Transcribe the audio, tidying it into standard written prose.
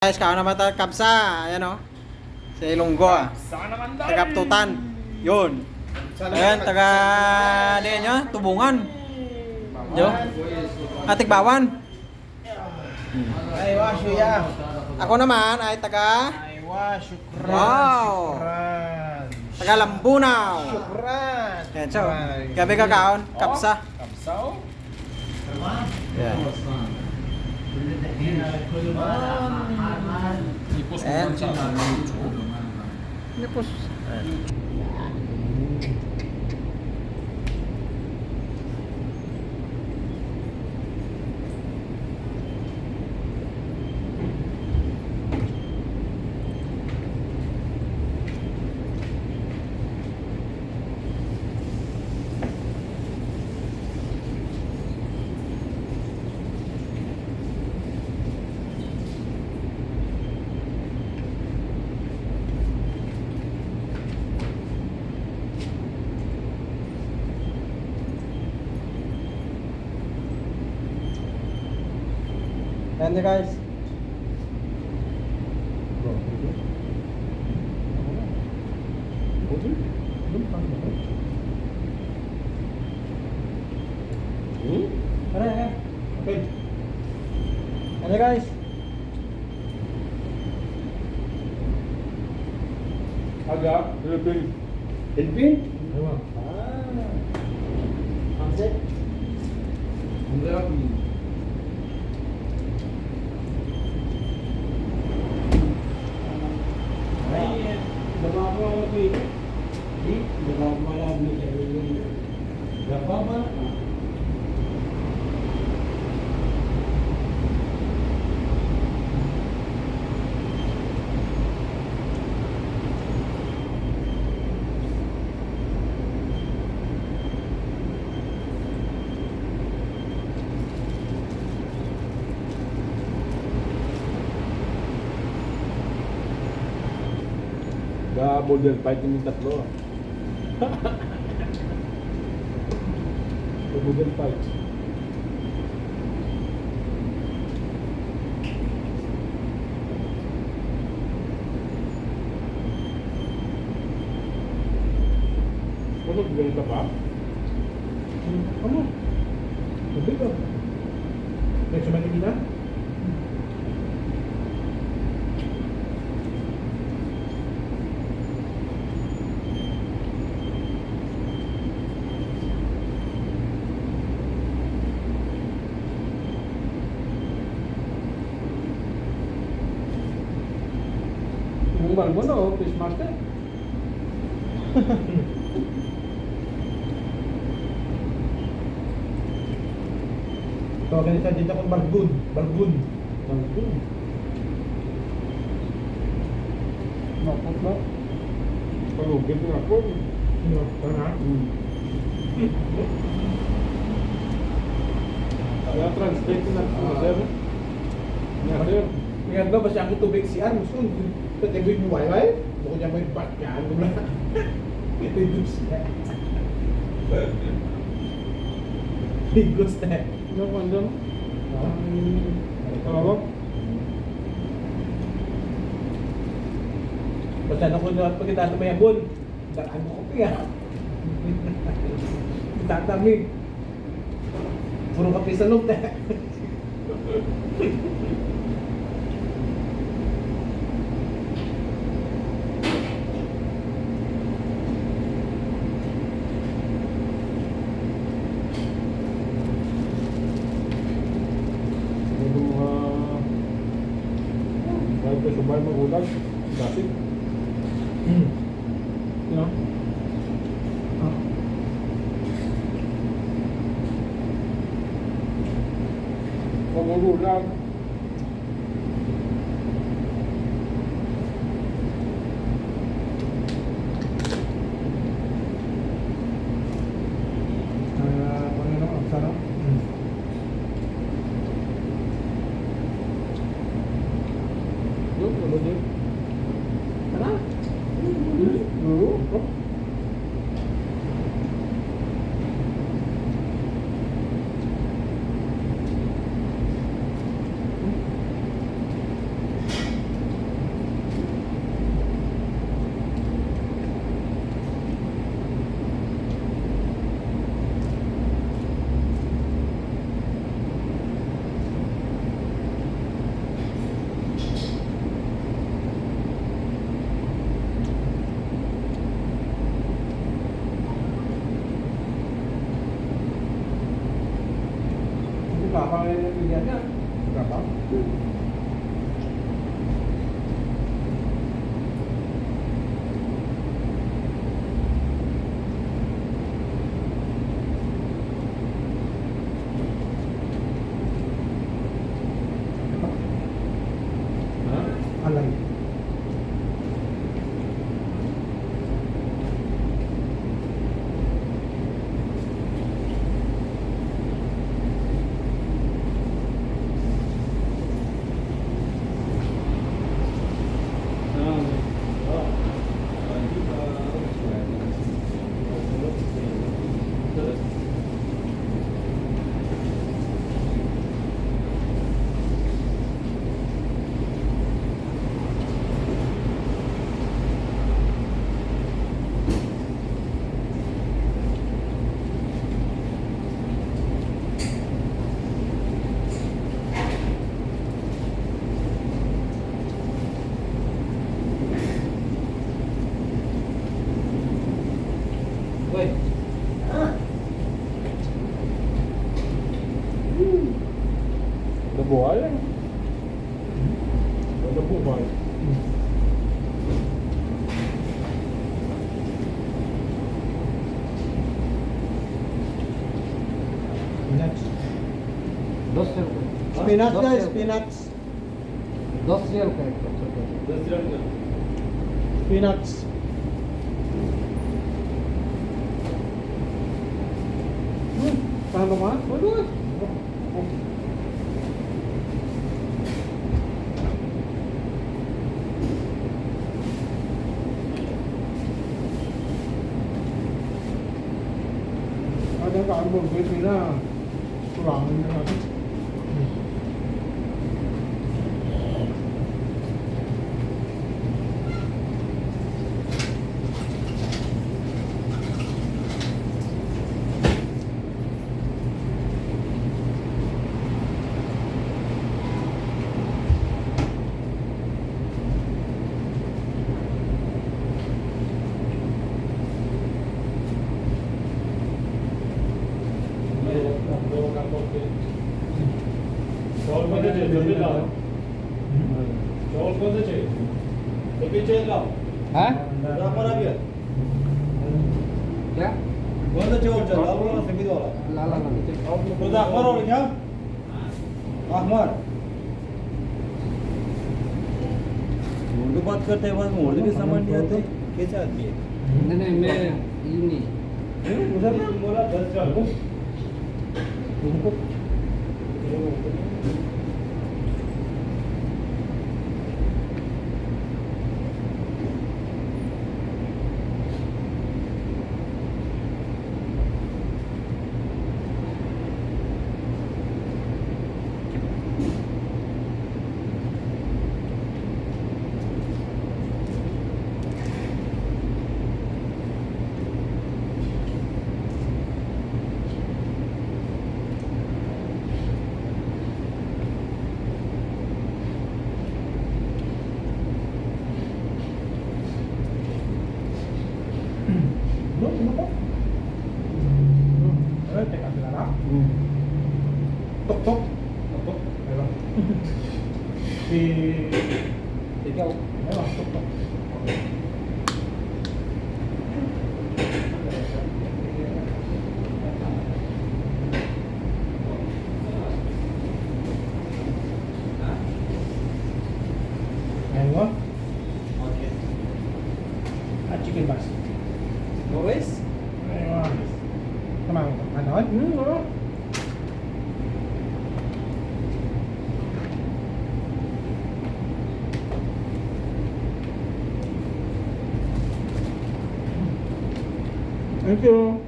Guys, kao naman tayo kapsa. Ayan o. Sa Ilonggo ah. Tagaptutan. Yun. Ayan, taga... Diyan nyo, Tubungan. Yo. Atikbawan. Ay, syukran. Ako naman ay taga... Syukran. Wow. Syukran. Taga Lambunaw. Syukran. Ayan, so. Gabi kakaon, kapsa. Kapsaw? Ayan. Ayan. Nipos. Ayan nyo guys. Ayan guys. Agak, Philippine. Philippine? Sunset? Enggak. Model fight yung tatlo. Model fight. Ano ganito pa? Ano? Sabi ka. Next sa Manila? Ang mo no, fish master. So, ganito dito ko Bargun. Nakot ba? Palugin ko ako. No, tara. Kaya translate na ako, sir. Sir. Ingat ba siya ang tubig si Armstrong? Ketinggian mo wifi, bukan yang main bakyan mo na. Ito yung siya. Bigos na. Ano ko andun? Ano? Basta na ko na pagkita sa mayabon. Daan mo ko piya. Tatamig. Puro kape sa loob na. Subay magulang, gasik. No? Magulang. Ano ang sarap? Yun, ano din? Tara! apa yang pilihannya berapa? Alay. Udah boleh. Udah boleh. Spinach. Spinach guys, spinach. Spinach. Tahan naman. Waduh. Ada karbon gue na kurangin na natin. चावल कौन से चाहिए जल्दी लाओ चावल कौन से चाहिए एक ही चाहिए लाओ हाँ जाफर आ गया क्या कौन सा चावल चाहिए लाल वाला सफेद वाला लाला तो जाफर और क्या अहमद उर्दू बात करते हैं बस उर्दू भी समझ नहीं आते कैसे आती है नहीं मैं ini उधर बोला 10 चावल Tok tok. Ayo. Di Ikaw ayo tok tok. Ayo. Okay Chicken bas. No rice Ayo. Tenang, ano? Thank you.